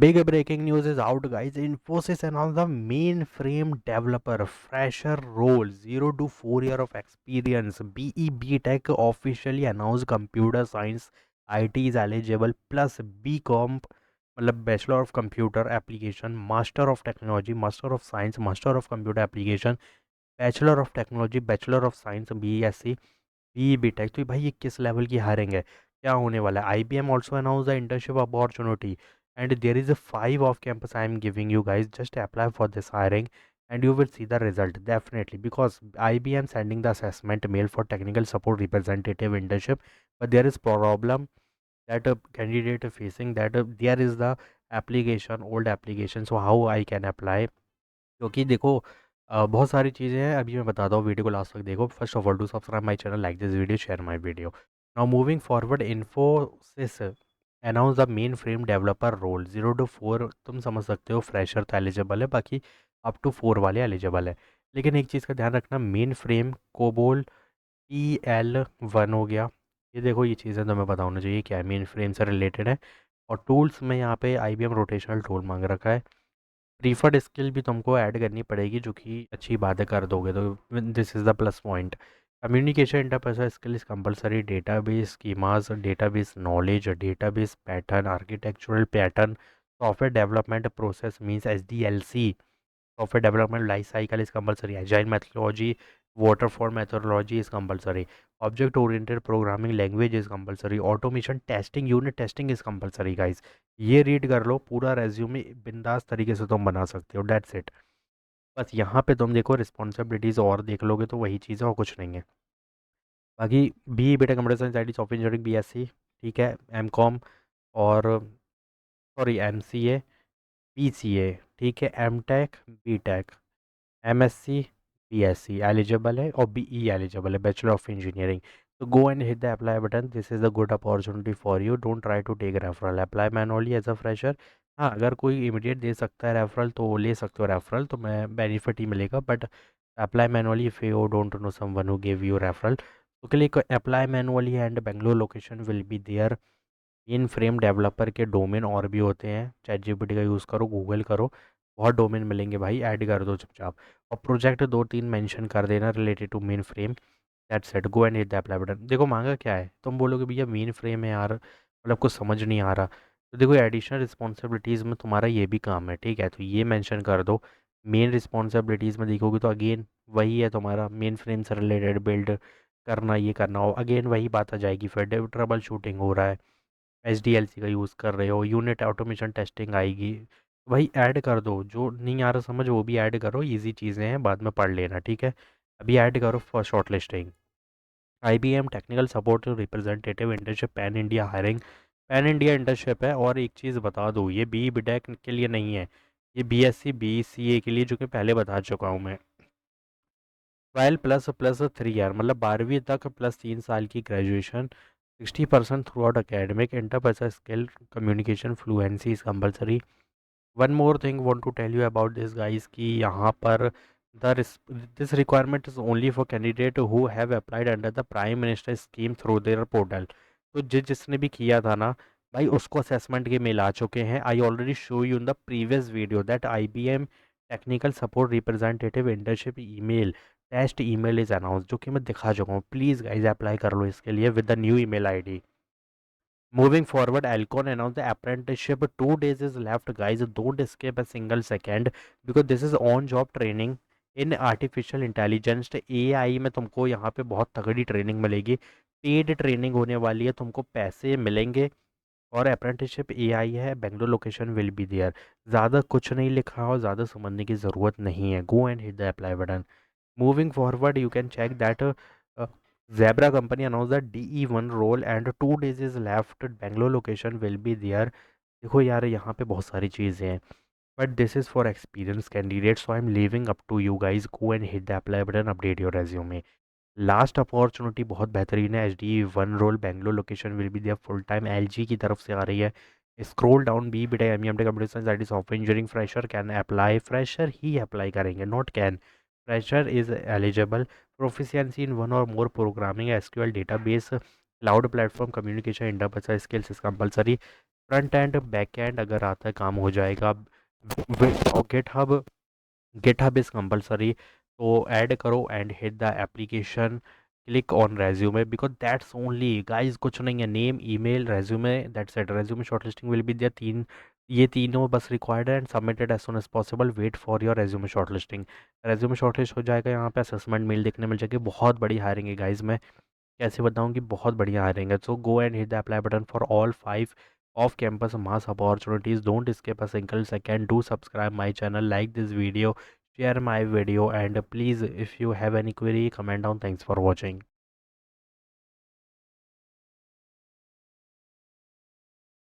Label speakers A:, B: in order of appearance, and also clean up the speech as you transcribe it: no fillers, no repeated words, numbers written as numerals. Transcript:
A: Big breaking news is out, guys. Infosys announced the mainframe developer fresher role, 0 to 4 year of experience. BE Tech officially announced computer science IT is eligible plus BCom मतलब bachelor of computer application, master of technology, master of science, master of computer application, bachelor of technology, bachelor of science, BSc, BE Tech। तो भाई ये किस level की hiring है, क्या होने वाला है? IBM also announce the internship opportunity and there is a 5 off campus I am giving you guys. Just apply for this hiring and you will see the result definitely, because IBM sending the assessment mail for technical support representative internship, but there is problem that a candidate facing that there is the application, old application, so how I can apply? क्योंकि देखो बहुत सारी चीज़ें हैं, अभी मैं बताता हूँ, वीडियो को लास्ट तक देखो। First of all do subscribe my channel, like this video, share my video. Now moving forward, Infosys announce the mainframe developer role, 0 to 4। तुम समझ सकते हो फ्रेशर तो एलिजिबल है, बाकी अप टू 4 वाले एलिजिबल है। लेकिन एक चीज़ का ध्यान रखना, मेन फ्रेम कोबोल PL1 हो गया। ये देखो, ये चीज़ें तुम्हें पता होना चाहिए क्या है, मेन फ्रेम से रिलेटेड है। और टूल्स में यहाँ पे IBM रोटेशनल टूल मांग रखा है। प्रीफर्ड स्किल भी तुमको ऐड करनी पड़ेगी, जो कि अच्छी बात है, कर दोगे तो this is the plus point. Communication interpersonal skill is compulsory, database schemas, database knowledge, database pattern, architectural pattern, software development process means SDLC, software development life cycle is compulsory, agile methodology, waterfall methodology is compulsory, object oriented programming language is compulsory, automation testing, unit testing is compulsory guys। ये read कर लो, पूरा resume बिंदास तरीके से तुम बना सकते हो, डेट्स इट। बस यहाँ पे तुम देखो रिस्पॉन्सिबिलिटीज़ और देख लोगे तो वही चीज़ है और कुछ नहीं है। बाकी बी बेटा computer science IT software engineering BSc, ठीक है, M.Com, और सॉरी MCA, PCA, ठीक है, M.Tech, B.Tech, MSc, BSc eligible है, और BE एलिजिबल है, बैचलर ऑफ इंजीनियरिंग। तो go and hit the apply button, this is the good opportunity for you, don't try to take referral, apply manually as a fresher. हाँ, अगर कोई immediate दे सकता है referral तो ले सकते हो रेफरल, तो मैं बेनिफिट ही मिलेगा, but apply manually if you don't know someone who give you referral. तो click apply manually and Bangalore location will be there. In frame developer के डोमेन और भी होते हैं, चैट जीपीटी का यूज़ करो, गूगल करो, बहुत डोमेन मिलेंगे भाई, ऐड कर दो चुपचाप। और प्रोजेक्ट 2-3 मेंशन कर देना related to mainframe, that's it, go and hit the apply button. देखो मांगा क्या है, तुम बोलोगे भैया मेन फ्रेम है यार, मतलब कुछ समझ नहीं आ रहा, तो देखो एडिशनल रिस्पॉन्सिबिलिटीज़ में तुम्हारा ये भी काम है, ठीक है, तो ये मेंशन कर दो। मेन रिस्पॉन्सिबिलिटीज़ में देखोगे तो अगेन वही है तुम्हारा, मेन फ्रेम से रिलेटेड बिल्ड करना, ये करना हो, अगेन वही बात आ जाएगी, फिर ट्रबल शूटिंग हो रहा है, SDLC का यूज़ कर रहे हो, यूनिट ऑटोमेशन टेस्टिंग आएगी, वही ऐड कर दो। जो नहीं आ रहा समझ वो भी ऐड करो, इजी चीज़ें हैं, बाद में पढ़ लेना, ठीक है। अभी ऐड करो for short listing. IBM technical support representative internship, pan India hiring, pan India internship है। और एक चीज़ बता दूँ, ये BE.BTech के लिए नहीं है, ये BSc BCA के लिए, जो कि पहले बता चुका हूँ मैं। 12 प्लस प्लस 3 ईयर, मतलब 12वीं तक प्लस 3 साल की graduation, 60% throughout academic, interpersonal skill, communication fluency is compulsory. One more thing want to tell you about this guys कि यहाँ पर the this requirement is only for candidate who have applied under the prime minister scheme through their portal. तो जिसने भी किया था ना भाई, उसको असेसमेंट के मेल आ चुके हैं। I already show you in the previous video that IBM technical support representative internship email test email is announce, जो कि मैं दिखा चुका हूँ। प्लीज़ गाइज अप्लाई कर लो इसके लिए with the new email ID। Moving forward, Alcon announced the apprenticeship. 2 days is left, guys. Don't skip a single second because this is on-job training in artificial intelligence। AI में तुमको यहाँ पे बहुत तगड़ी training मिलेगी, पेड ट्रेनिंग होने वाली है, तुमको पैसे मिलेंगे। और अप्रेंटिसशिप AI है, Bangalore location will be there. ज़्यादा कुछ नहीं लिखा और ज़्यादा समझने की ज़रूरत नहीं है, गो and hit the apply button. Moving forward, you can check that Zebra company announced that DE1 role and 2 days is left. Bangalore location will be there। देखो यार, यहाँ पे बहुत सारी चीज़ें हैं, but this is for experienced candidates, so I'm leaving up to you guys। Go and hit the apply button, update your resume। Last opportunity बहुत बेहतरीन है, HD1 role, Bangalore location will be there, full time, LG की तरफ से आ रही है। Scroll down, B बेटा MEM computer science IT software engineering fresher can apply, fresher ही अप्लाई करेंगे, not can. Fresher is eligible, proficiency in one or more programming SQL database, cloud platform, communication interpersonal skills is compulsory. Front end back end अगर आता है काम हो जाएगा। और GitHub is compulsory, तो ऐड करो and hit the application, click on resume, because that's only guys, कुछ नहीं है, name email resume, that's it. Resume shortlisting will be there, ये तीनों बस रिक्वायर्ड है, and submitted as soon as possible, wait for your resume shortlisting. Resume shortlist हो जाएगा, यहाँ पे असेसमेंट मेल देखने मिल जाएगी। बहुत बड़ी हायरिंग है गाइज, मैं कैसे बताऊँ कि बहुत बढ़िया हायरिंग है। So go and hit the apply button for all 5 off campus mass opportunities. Don't skip a single second. Do subscribe my channel, like this video, share my video, and please, if you have any query, comment down. Thanks for watching.